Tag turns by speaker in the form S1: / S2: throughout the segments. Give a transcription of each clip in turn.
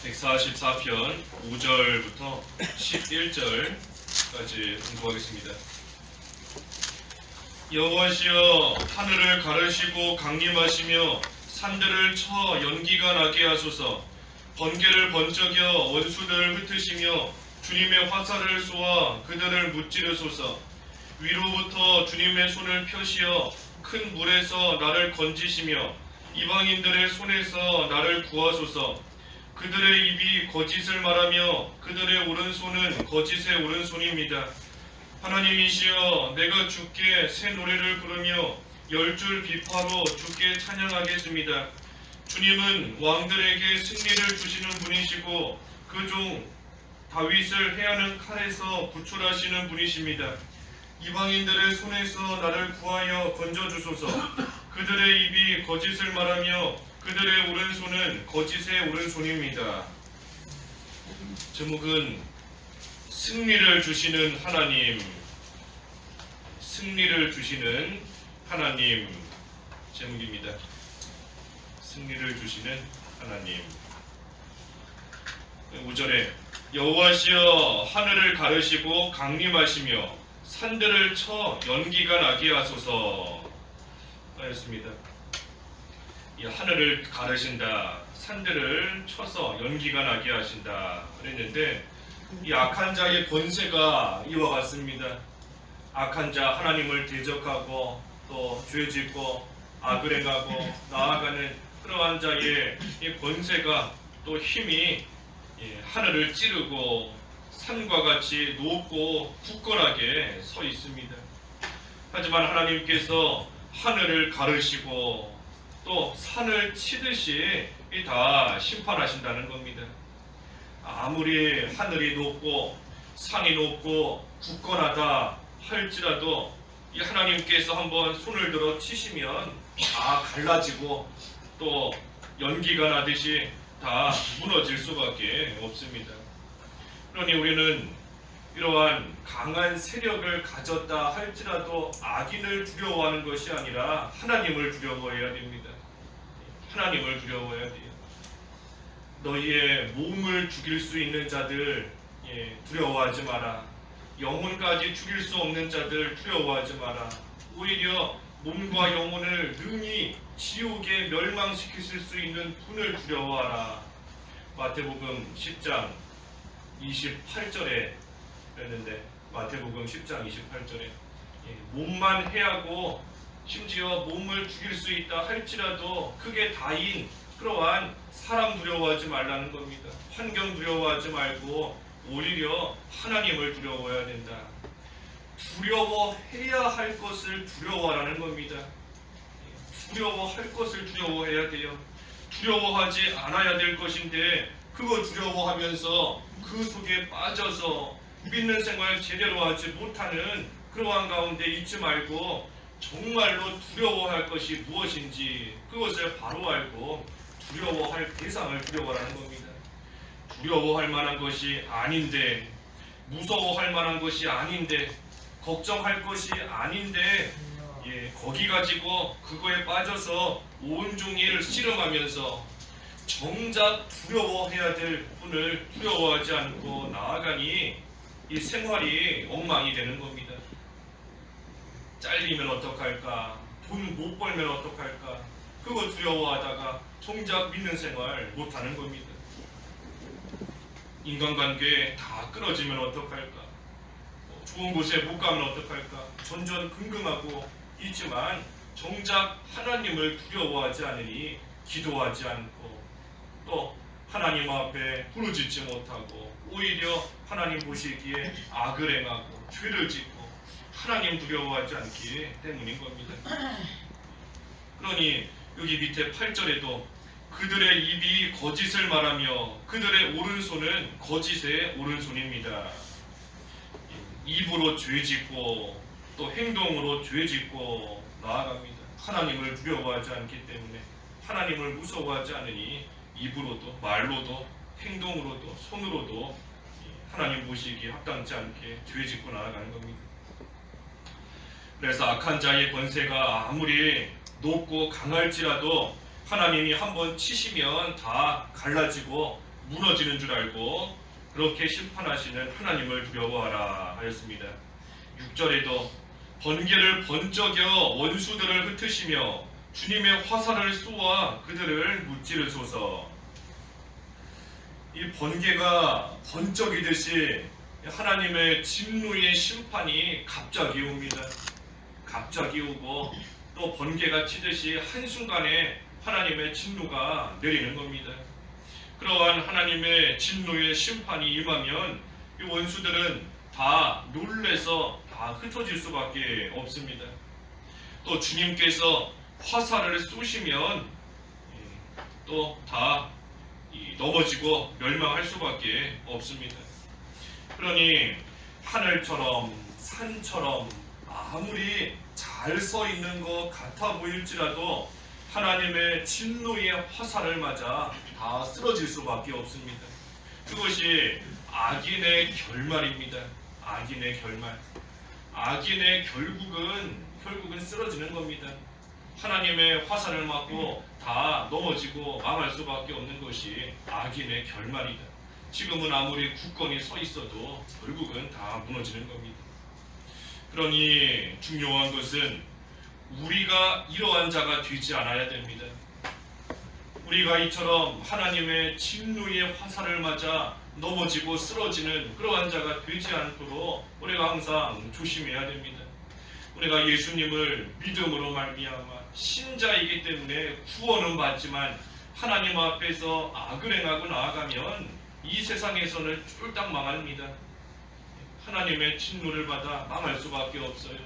S1: 144편 5절부터 11절까지 공부하겠습니다. 여호와시여, 하늘을 가르시고 강림하시며 산들을 쳐 연기가 나게 하소서. 번개를 번쩍여 원수들을 흩으시며 주님의 화살을 쏘아 그들을 무찌르소서. 위로부터 주님의 손을 펴시어 큰 물에서 나를 건지시며 이방인들의 손에서 나를 구하소서. 그들의 입이 거짓을 말하며 그들의 오른손은 거짓의 오른손입니다. 하나님이시여, 내가 주께 새 노래를 부르며 열줄 비파로 주께 찬양하겠습니다. 주님은 왕들에게 승리를 주시는 분이시고 그 종 다윗을 해하는 칼에서 구출하시는 분이십니다. 이방인들의 손에서 나를 구하여 건져주소서. 그들의 입이 거짓을 말하며 그들의 오른손은 거짓의 오른손입니다. 제목은 승리를 주시는 하나님, 승리를 주시는 하나님 제목입니다. 승리를 주시는 하나님. 5절에 여호와시여, 하늘을 가르시고 강림하시며 산들을 쳐 연기가 나게 하소서 하였습니다. 이 하늘을 가르신다, 산들을 쳐서 연기가 나게 하신다 그랬는데, 이 악한 자의 권세가 이와 같습니다. 악한 자, 하나님을 대적하고 또 죄짓고 악을 행하고 나아가는 그러한 자의 이 권세가 또 힘이 하늘을 찌르고 산과 같이 높고 굳건하게 서 있습니다. 하지만 하나님께서 하늘을 가르시고 또 산을 치듯이 다 심판하신다는 겁니다. 아무리 하늘이 높고 산이 높고 굳건하다 할지라도 이 하나님께서 한번 손을 들어 치시면 다 갈라지고 또 연기가 나듯이 다 무너질 수밖에 없습니다. 그러니 우리는 이러한 강한 세력을 가졌다 할지라도 악인을 두려워하는 것이 아니라 하나님을 두려워해야 됩니다. 하나님을 두려워해야 돼요. 너희의 몸을 죽일 수 있는 자들 두려워하지 마라. 영혼까지 죽일 수 없는 자들 두려워하지 마라. 오히려 몸과 영혼을 능히 지옥에 멸망시키실 수 있는 분을 두려워하라. 마태복음 10장 28절에 그랬는데, 마태복음 10장 28절에 몸만 해하고 심지어 몸을 죽일 수 있다 할지라도 그게 다인 그러한 사람 두려워하지 말라는 겁니다. 환경 두려워하지 말고 오히려 하나님을 두려워해야 된다. 두려워해야 할 것을 두려워하라는 겁니다. 두려워할 것을 두려워해야 돼요. 두려워하지 않아야 될 것인데 그거 두려워하면서 그 속에 빠져서 믿는 생활 제대로 하지 못하는 그러한 가운데 있지 말고 정말로 두려워할 것이 무엇인지 그것을 바로 알고 두려워할 대상을 두려워하라는 겁니다. 두려워할 만한 것이 아닌데, 무서워할 만한 것이 아닌데, 걱정할 것이 아닌데 거기 가지고 그거에 빠져서 온종일 씨름하면서 정작 두려워해야 될 분을 두려워하지 않고 나아가니 이 생활이 엉망이 되는 겁니다. 잘리면 어떡할까? 돈 못 벌면 어떡할까? 그거 두려워하다가 정작 믿는 생활 못하는 겁니다. 인간관계 다 끊어지면 어떡할까? 좋은 곳에 못 가면 어떡할까? 전전긍긍하고 있지만 정작 하나님을 두려워하지 않으니 기도하지 않고 또 하나님 앞에 부르짖지 못하고 오히려 하나님 보시기에 악을 행하고 죄를 짓고 하나님 두려워하지 않기 때문인 겁니다. 그러니 여기 밑에 8절에도 그들의 입이 거짓을 말하며 그들의 오른손은 거짓의 오른손입니다. 입으로 죄짓고 또 행동으로 죄짓고 나아갑니다. 하나님을 두려워하지 않기 때문에, 하나님을 무서워하지 않으니 입으로도 말로도 행동으로도 손으로도 하나님 보시기에 합당치 않게 죄짓고 나아가는 겁니다. 그래서 악한 자의 권세가 아무리 높고 강할지라도 하나님이 한번 치시면 다 갈라지고 무너지는 줄 알고 그렇게 심판하시는 하나님을 두려워하라 하였습니다. 6절에도 번개를 번쩍여 원수들을 흩으시며 주님의 화살을 쏘아 그들을 무찌르소서. 이 번개가 번쩍이듯이 하나님의 진노의 심판이 갑자기 옵니다. 갑자기 오고 또 번개가 치듯이 한순간에 하나님의 진노가 내리는 겁니다. 그러한 하나님의 진노의 심판이 임하면 이 원수들은 다 놀래서 다 흩어질 수밖에 없습니다. 또 주님께서 화살을 쏘시면 또 다 넘어지고 멸망할 수밖에 없습니다. 그러니 하늘처럼 산처럼 아무리 잘 서 있는 것 같아 보일지라도 하나님의 진노의 화살을 맞아 다 쓰러질 수밖에 없습니다. 그것이 악인의 결말입니다. 악인의 결말. 악인의 결국은 쓰러지는 겁니다. 하나님의 화살을 맞고 다 넘어지고 망할 수밖에 없는 것이 악인의 결말이다. 지금은 아무리 굳건히 서 있어도 결국은 다 무너지는 겁니다. 그러니 중요한 것은 우리가 이러한 자가 되지 않아야 됩니다. 우리가 이처럼 하나님의 진노의 화살을 맞아 넘어지고 쓰러지는 그러한 자가 되지 않도록 우리가 항상 조심해야 됩니다. 우리가 예수님을 믿음으로 말미암아 신자이기 때문에 구원은 받지만 하나님 앞에서 악을 행하고 나아가면 이 세상에서는 쫄딱 망합니다. 하나님의 진노를 받아 망할 수밖에 없어요.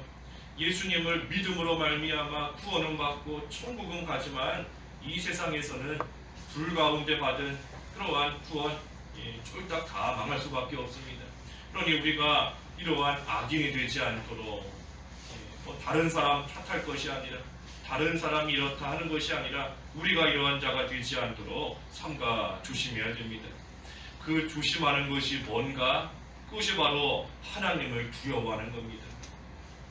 S1: 예수님을 믿음으로 말미암아 구원은 받고 천국은 가지만 이 세상에서는 불 가운데 받은 그러한 구원 쫄딱 다 망할 수밖에 없습니다. 그러니 우리가 이러한 악인이 되지 않도록 다른 사람 탓할 것이 아니라 다른 사람이 이렇다 하는 것이 아니라 우리가 이러한 자가 되지 않도록 삼가 조심해야 됩니다. 그 조심하는 것이 뭔가? 그것이 바로 하나님을 두려워하는 겁니다.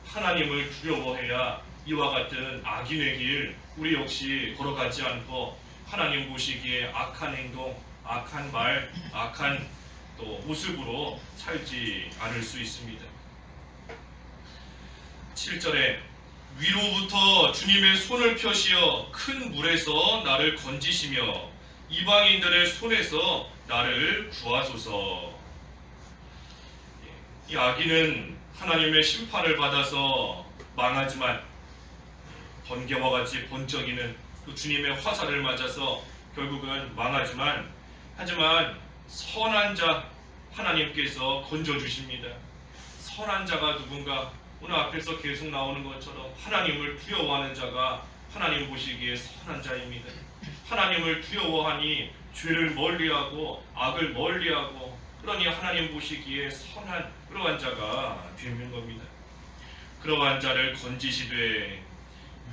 S1: 하나님을 두려워해야 이와 같은 악인의 길 우리 역시 걸어가지 않고 하나님 보시기에 악한 행동, 악한 말, 악한 또 모습으로 살지 않을 수 있습니다. 7절에 위로부터 주님의 손을 펴시어 큰 물에서 나를 건지시며 이방인들의 손에서 나를 구하소서. 이 악인은 하나님의 심판을 받아서 망하지만 번개와 같이 번쩍이는 그 주님의 화살을 맞아서 결국은 망하지만 하지만 선한 자 하나님께서 건져주십니다. 선한 자가 누군가? 오늘 앞에서 계속 나오는 것처럼 하나님을 두려워하는 자가 하나님 보시기에 선한 자입니다. 하나님을 두려워하니 죄를 멀리하고 악을 멀리하고 그러니 하나님 보시기에 선한 그러한 자가 되는 겁니다. 그러한 자를 건지시되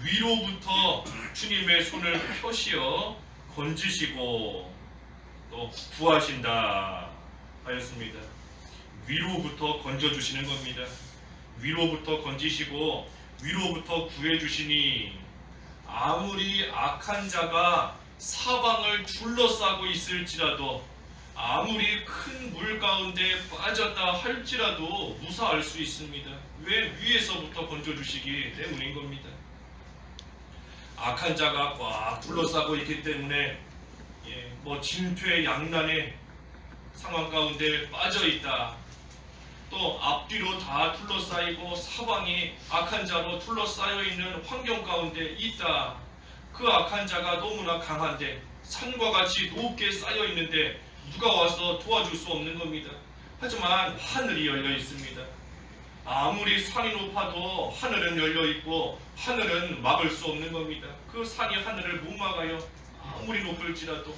S1: 위로부터 주님의 손을 펴시어 건지시고 또 구하신다 하였습니다. 위로부터 건져주시는 겁니다. 위로부터 건지시고 위로부터 구해주시니 아무리 악한 자가 사방을 둘러싸고 있을지라도 아무리 큰 물 가운데 빠졌다 할지라도 무사할 수 있습니다. 왜? 위에서부터 건져주시기 때문인 겁니다. 악한 자가 꽉 둘러싸고 있기 때문에 진퇴 양난의 상황 가운데 빠져있다. 또 앞뒤로 다 둘러싸이고 사방이 악한 자로 둘러싸여 있는 환경 가운데 있다. 그 악한 자가 너무나 강한데 산과 같이 높게 쌓여 있는데 누가 와서 도와줄 수 없는 겁니다. 하지만 하늘이 열려 있습니다. 아무리 산이 높아도 하늘은 열려 있고 하늘은 막을 수 없는 겁니다. 그 산이 하늘을 못 막아요. 아무리 높을지라도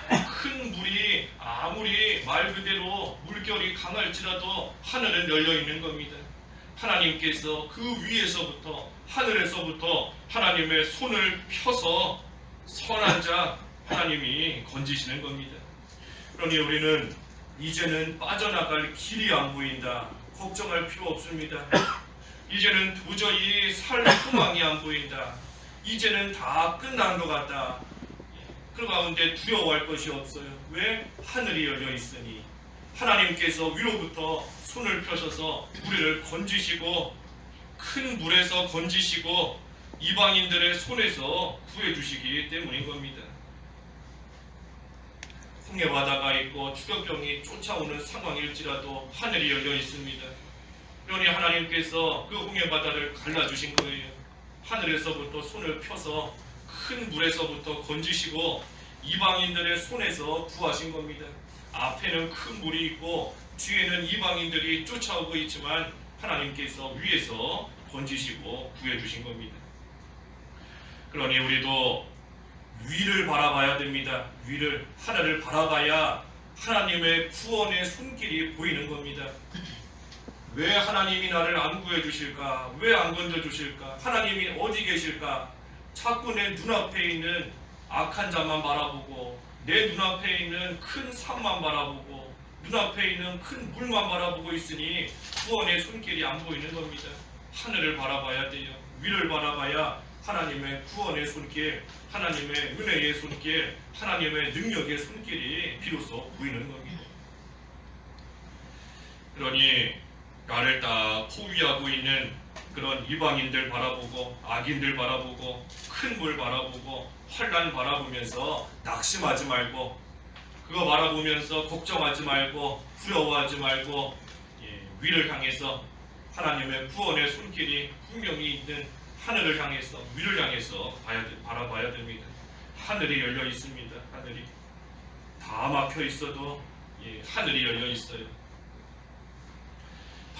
S1: 큰 물이 아무리 말 그대로 물결이 강할지라도 하늘은 열려 있는 겁니다. 하나님께서 그 위에서부터 하늘에서부터 하나님의 손을 펴서 선한 자 하나님이 건지시는 겁니다. 그러니 우리는 이제는 빠져나갈 길이 안 보인다. 걱정할 필요 없습니다. 이제는 도저히 살 소망이 안 보인다. 이제는 다 끝난 것 같다. 그 가운데 두려워할 것이 없어요. 왜? 하늘이 열려 있으니 하나님께서 위로부터 손을 펴셔서 우리를 건지시고 큰 물에서 건지시고 이방인들의 손에서 구해주시기 때문인 겁니다. 홍해바다가 있고 추격병이 쫓아오는 상황일지라도 하늘이 열려 있습니다. 그러니 하나님께서 그 홍해바다를 갈라주신 거예요. 하늘에서부터 손을 펴서 큰 물에서부터 건지시고 이방인들의 손에서 구하신 겁니다. 앞에는 큰 물이 있고 뒤에는 이방인들이 쫓아오고 있지만 하나님께서 위에서 건지시고 구해주신 겁니다. 그러니 우리도 위를 바라봐야 됩니다. 위를, 하늘을 바라봐야 하나님의 구원의 손길이 보이는 겁니다. 왜 하나님이 나를 안 구해주실까? 왜 안 건져주실까? 하나님이 어디 계실까? 자꾸 내 눈앞에 있는 악한 자만 바라보고 내 눈앞에 있는 큰 산만 바라보고 눈앞에 있는 큰 물만 바라보고 있으니 구원의 손길이 안 보이는 겁니다. 하늘을 바라봐야 돼요. 위를 바라봐야 하나님의 구원의 손길, 하나님의 은혜의 손길, 하나님의 능력의 손길이 비로소 보이는 겁니다. 그러니 나를 다 포위하고 있는 그런 이방인들 바라보고 악인들 바라보고 큰 물 바라보고 환난 바라보면서 낙심하지 말고 그거 바라보면서 걱정하지 말고 두려워하지 말고 위를 향해서 하나님의 구원의 손길이 분명히 있는 하늘을 향해서 위를 향해서 바라봐야 됩니다. 하늘이 열려 있습니다. 하늘이 다 막혀 있어도 하늘이 열려 있어요.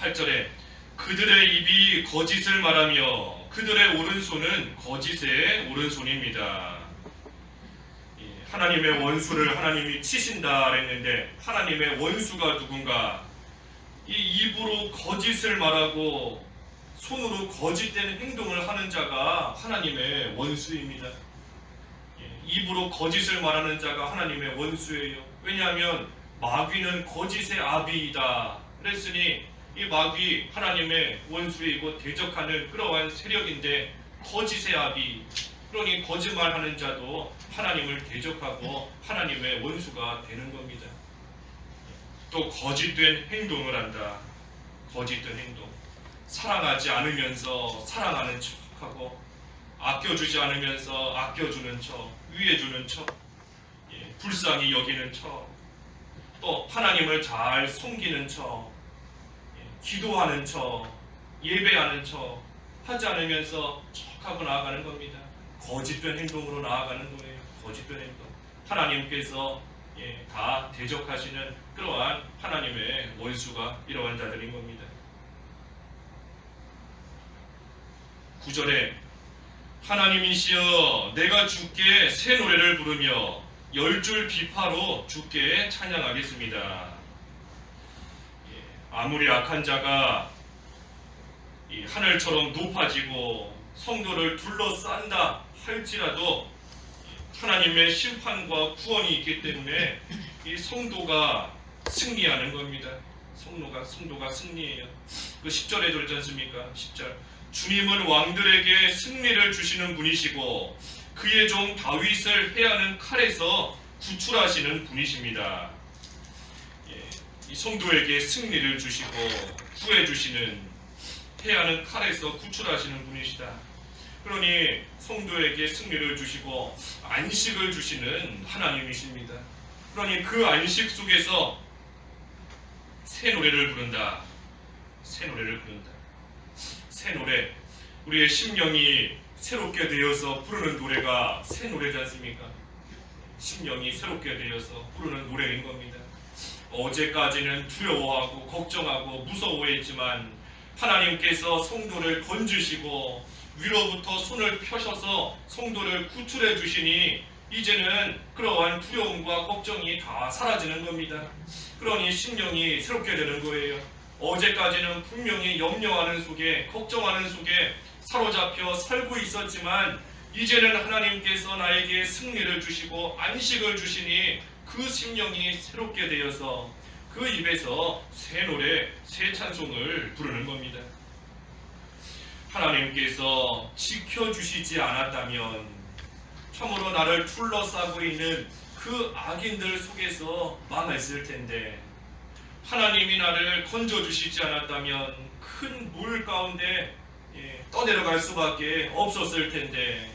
S1: 8절에 그들의 입이 거짓을 말하며 그들의 오른손은 거짓의 오른손입니다. 하나님의 원수를 하나님이 치신다 그랬는데 하나님의 원수가 누군가? 이 입으로 거짓을 말하고 손으로 거짓된 행동을 하는 자가 하나님의 원수입니다. 입으로 거짓을 말하는 자가 하나님의 원수예요. 왜냐하면 마귀는 거짓의 아비이다 그랬으니 이 마귀 하나님의 원수이고 대적하는 그러한 세력인데 거짓의 아비, 그러니 거짓말하는 자도 하나님을 대적하고 하나님의 원수가 되는 겁니다. 또 거짓된 행동을 한다. 거짓된 행동, 사랑하지 않으면서 사랑하는 척하고 아껴주지 않으면서 아껴주는 척, 위해주는 척, 불쌍히 여기는 척, 또 하나님을 잘 섬기는 척, 기도하는 척, 예배하는 척 하지 않으면서 척하고 나아가는 겁니다. 거짓된 행동으로 나아가는 거예요. 거짓된 행동. 하나님께서 다 대적하시는 그러한 하나님의 원수가 이러한 자들인 겁니다. 9절에 하나님이시여 내가 주께 새 노래를 부르며 10줄 비파로 주께 찬양하겠습니다. 아무리 악한 자가 이 하늘처럼 높아지고 성도를 둘러싼다 할지라도 하나님의 심판과 구원이 있기 때문에 이 성도가 승리하는 겁니다. 성도가 승리해요. 그 10절에 들었지 않습니까? 10절 주님은 왕들에게 승리를 주시는 분이시고 그의 종 다윗을 해하는 칼에서 구출하시는 분이십니다. 이 성도에게 승리를 주시고 구해주시는, 해하는 칼에서 구출하시는 분이시다. 그러니 성도에게 승리를 주시고 안식을 주시는 하나님이십니다. 그러니 그 안식 속에서 새 노래를 부른다. 새 노래를 부른다. 새 노래, 우리의 심령이 새롭게 되어서 부르는 노래가 새 노래지 않습니까? 심령이 새롭게 되어서 부르는 노래인 겁니다. 어제까지는 두려워하고 걱정하고 무서워했지만 하나님께서 성도를 건지시고 위로부터 손을 펴셔서 성도를 구출해 주시니 이제는 그러한 두려움과 걱정이 다 사라지는 겁니다. 그러니 심령이 새롭게 되는 거예요. 어제까지는 분명히 염려하는 속에, 걱정하는 속에 사로잡혀 살고 있었지만 이제는 하나님께서 나에게 승리를 주시고 안식을 주시니 그 심령이 새롭게 되어서 그 입에서 새 노래, 새 찬송을 부르는 겁니다. 하나님께서 지켜주시지 않았다면 참으로 나를 둘러싸고 있는 그 악인들 속에서 망했을 텐데, 하나님이 나를 건져주시지 않았다면 큰 물 가운데 떠내려갈 수밖에 없었을 텐데,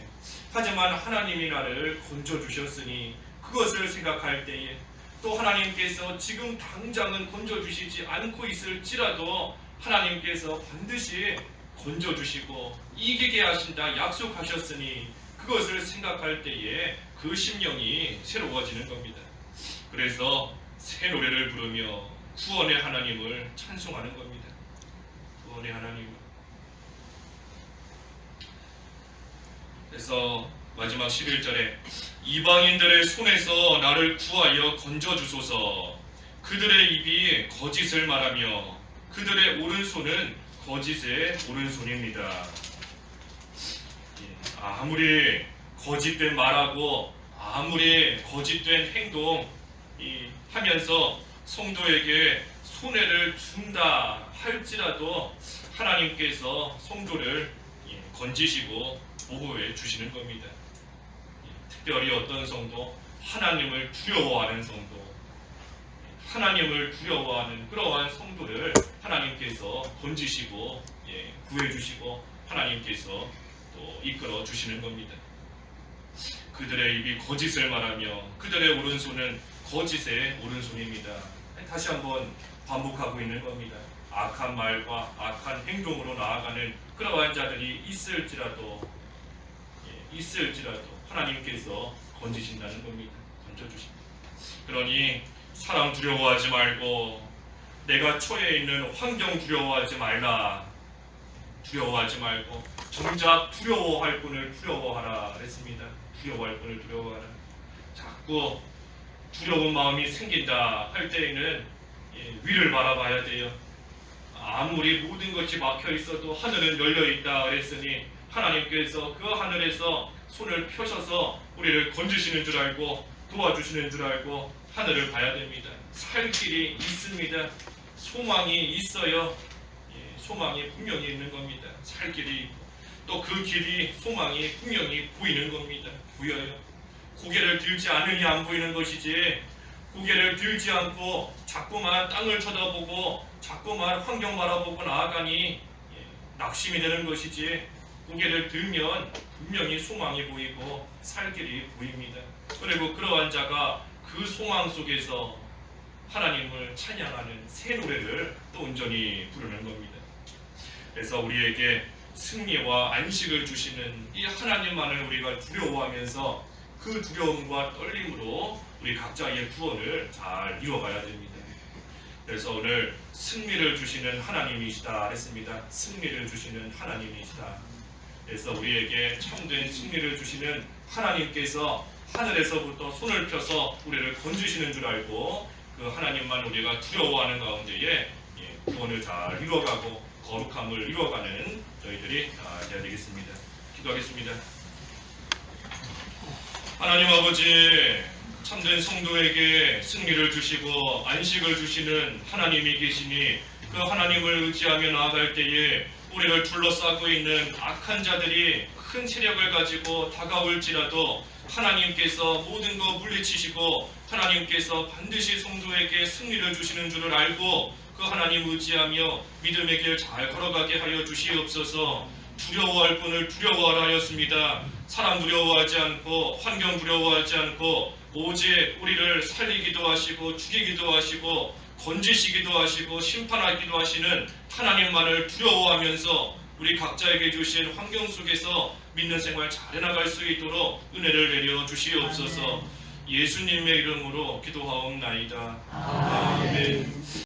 S1: 하지만 하나님이 나를 건져주셨으니 그것을 생각할 때에, 또 하나님께서 지금 당장은 건져주시지 않고 있을지라도 하나님께서 반드시 건져주시고 이기게 하신다 약속하셨으니 그것을 생각할 때에 그 심령이 새로워지는 겁니다. 그래서 새 노래를 부르며 구원의 하나님을 찬송하는 겁니다. 구원의 하나님을. 그래서 마지막 11절에 이방인들의 손에서 나를 구하여 건져주소서. 그들의 입이 거짓을 말하며 그들의 오른손은 거짓의 오른손입니다. 아무리 거짓된 말하고 아무리 거짓된 행동 하면서 성도에게 손해를 준다 할지라도 하나님께서 성도를 건지시고 보호해 주시는 겁니다. 특별히 어떤 성도, 하나님을 두려워하는 성도, 하나님을 두려워하는 그러한 성도를 하나님께서 건지시고 구해주시고 하나님께서 또 이끌어 주시는 겁니다. 그들의 입이 거짓을 말하며 그들의 오른손은 거짓의 오른손입니다. 다시 한번 반복하고 있는 겁니다. 악한 말과 악한 행동으로 나아가는 그러한 자들이 있을지라도 하나님께서 건지신다는 겁니다. 건져주십니다. 그러니 사람 두려워하지 말고 내가 처해 있는 환경 두려워하지 말라. 두려워하지 말고 정작 두려워할 분을 두려워하라 그랬습니다. 두려워할 분을 두려워하라. 자꾸 두려운 마음이 생긴다 할 때에는 위를 바라봐야 돼요. 아무리 모든 것이 막혀 있어도 하늘은 열려 있다 그랬으니 하나님께서 그 하늘에서 손을 펴셔서 우리를 건지시는 줄 알고 도와주시는 줄 알고 하늘을 봐야 됩니다. 살 길이 있습니다. 소망이 있어요. 소망이 분명히 있는 겁니다. 살 길이 있고 또 그 길이 소망이 분명히 보이는 겁니다. 보여요. 고개를 들지 않으니 안 보이는 것이지, 고개를 들지 않고 자꾸만 땅을 쳐다보고 자꾸만 환경 바라보고 나아가니 낙심이 되는 것이지, 고개를 들면 분명히 소망이 보이고 살 길이 보입니다. 그리고 그러한 자가 그 소망 속에서 하나님을 찬양하는 새 노래를 또 온전히 부르는 겁니다. 그래서 우리에게 승리와 안식을 주시는 이 하나님만을 우리가 두려워하면서 그 두려움과 떨림으로 우리 각자의 구원을 잘 이뤄가야 됩니다. 그래서 오늘 승리를 주시는 하나님이시다 했습니다. 승리를 주시는 하나님이시다. 그래서 우리에게 참된 승리를 주시는 하나님께서 하늘에서부터 손을 펴서 우리를 건지시는 줄 알고 그 하나님만 우리가 두려워하는 가운데에 구원을 잘 이루어가고 거룩함을 이루어가는 저희들이 되어야 되겠습니다. 기도하겠습니다. 하나님 아버지, 참된 성도에게 승리를 주시고 안식을 주시는 하나님이 계시니 그 하나님을 의지하며 나아갈 때에 우리를 둘러싸고 있는 악한 자들이 큰 세력을 가지고 다가올지라도 하나님께서 모든 것 물리치시고 하나님께서 반드시 성도에게 승리를 주시는 줄을 알고 그 하나님 의지하며 믿음의 길 잘 걸어가게 하여 주시옵소서. 두려워할 분을 두려워하라 하였습니다. 사람 두려워하지 않고 환경 두려워하지 않고 오직 우리를 살리기도 하시고 죽이기도 하시고 건지시기도 하시고 심판하기도 하시는 하나님만을 두려워하면서 우리 각자에게 주신 환경 속에서 믿는 생활 잘 해나갈 수 있도록 은혜를 내려 주시옵소서. 예수님의 이름으로 기도하옵나이다. 아멘.